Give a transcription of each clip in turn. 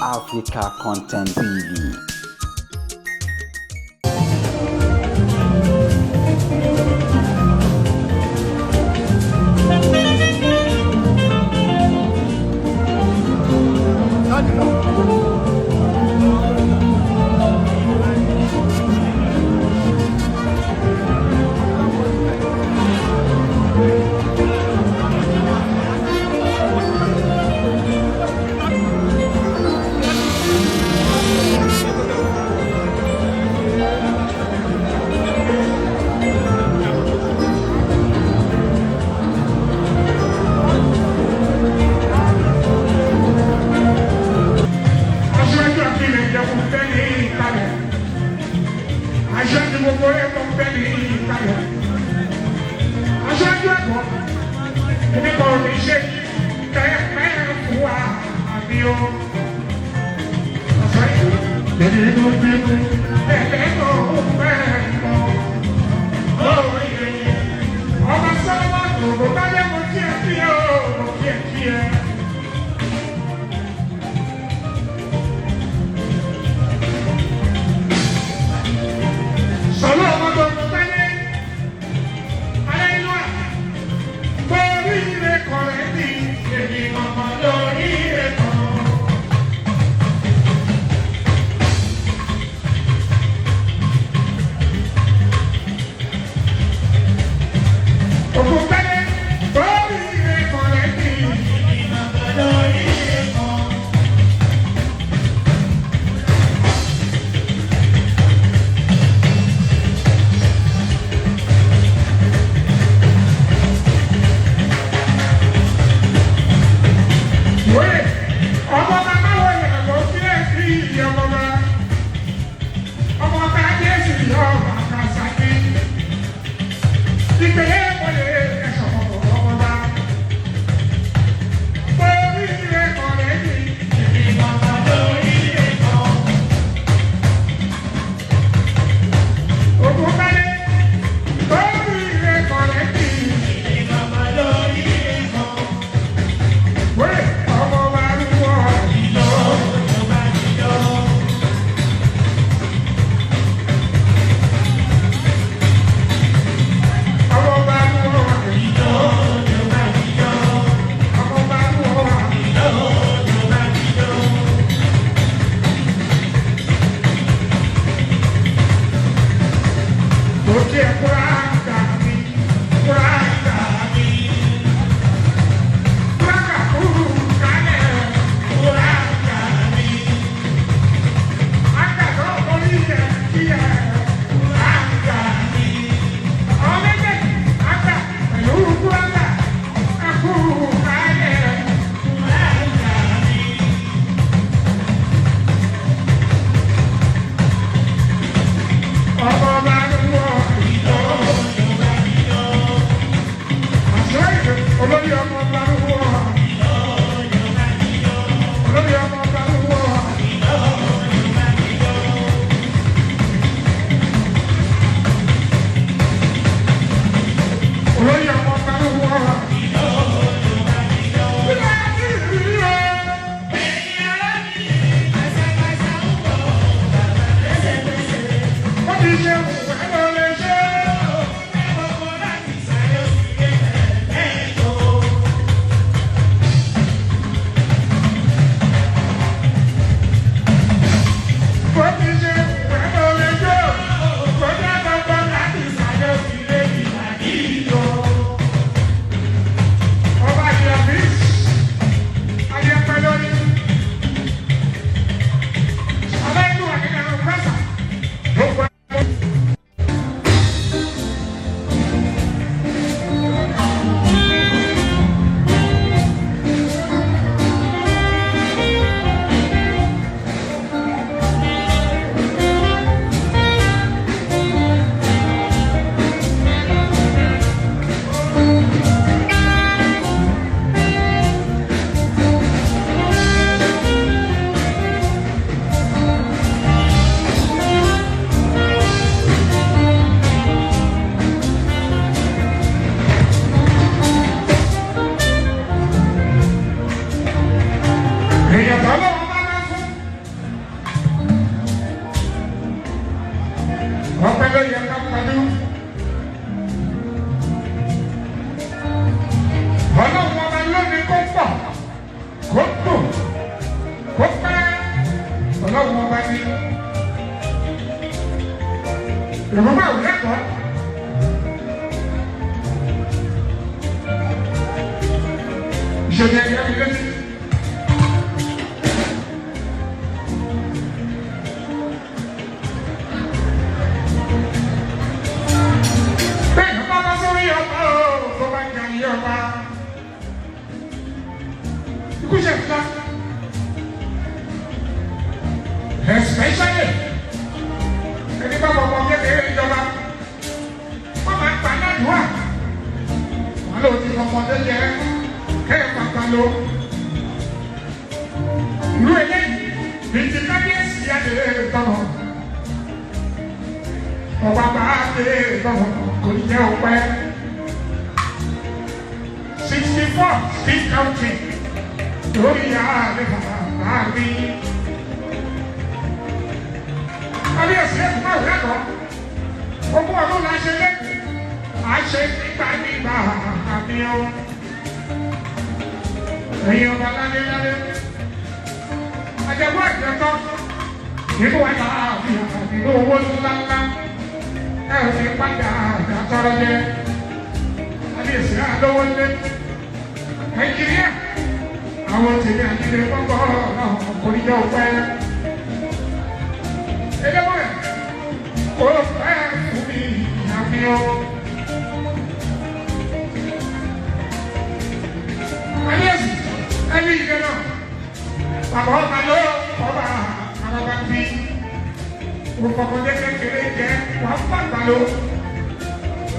Africa Content TV. ọlọ́wọ́ bá ní. Ìrọ̀mọ́ bá òun lẹ́kọ̀ọ́. Ìṣẹ̀lẹ̀ ẹ̀yà mi létí. Bẹ́ẹ̀ni ọba bá sórí ọba ooo, tó bá jà ní ọba. Ikú ṣe fúnra. Especially ẹni bá bọ̀ bọ̀ kékeré ìjọba wọ́n máa ń pa ládùúgbà wọ́n lò ti ọmọdé jẹ kẹ́ẹ̀ pàpà lò ìlú eléyìí bìtì kábíyèsí adé tọ̀nà ọba bá dé tọ̀nà kò ní jẹ́ ọpẹ́ 64 still counting lórí ààrẹ bàbá mi. Kábíyèsí ẹ̀ fún àwọn ẹ̀kọ́ ogún ọdún la ṣe lẹ́kùn àṣẹ nígbà àmì ọ ẹ̀yin ọba lálẹ́ àjẹmọ́ àjẹtọ́ nínú ẹ̀ka àfihàn nínú owó ńláńlá ẹ̀ ò ní padà àtọ́rọ́ jẹ kábíyèsí àlọ́wọ́ lé Nàìjíríà àwọn tèmi àjílé gbọ́ngọ́ náà kò ní jẹ́ òpẹ́. Ẹlẹ́wọ̀n kò fẹ́ fún mi àfihàn. Kábíyèsí ẹni ìgbẹ́ náà bàbá ọba ló ọba àbàbà bí òkòkòdé kékeré jẹ wàá pàgbà ló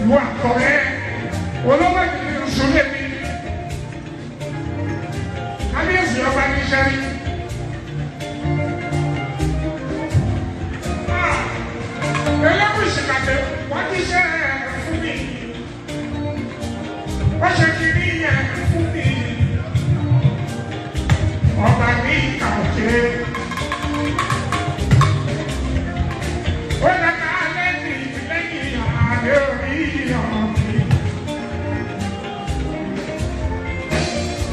lu àkọrẹ olówó ìdílé sùlẹ̀ mi. Kábíyèsí ọba ní sẹ́rí. Ẹlẹ́kùn ìṣèkàtẹ̀ wọ́n ti ṣe fún mi. Wọ́n ṣe kiri yẹn fún mi. Ọba ní ìkàwé. Ó dáná lẹ́yìn àdé orí ọ̀gbìn.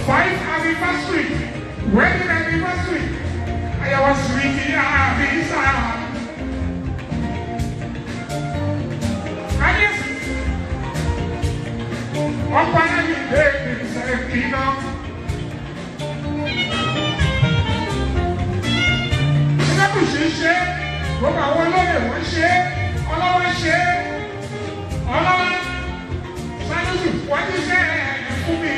5th anniversary, wedding anniversary. Àyàwó sùwìtì àbísà. Ọ̀pọ̀ ayé lè ṣe kíná. Ẹlẹ́kùn ṣe gbogbo àwọn olóyè wọ́n ṣe ọlọ́wọ́ ṣe ọlọ́wọ́ Sálúsù wọ́n ti ṣe fún mi.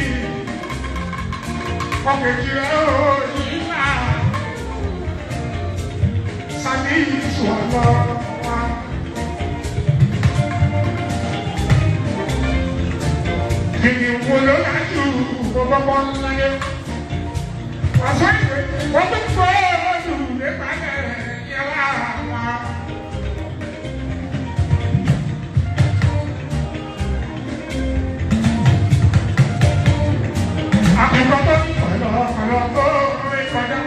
Ọ̀kẹ́jì rẹ̀ ó yíká sàbí ìṣòro wa. Kìnì wo ló dájú gbogbo ńláyé? Àṣọ ìwé wọ́n tún fọ́ ọdún nípa yẹra wa. Àkùkọ tó ń pẹ̀lú ọ̀pọ̀lọpọ̀ orí kọjá.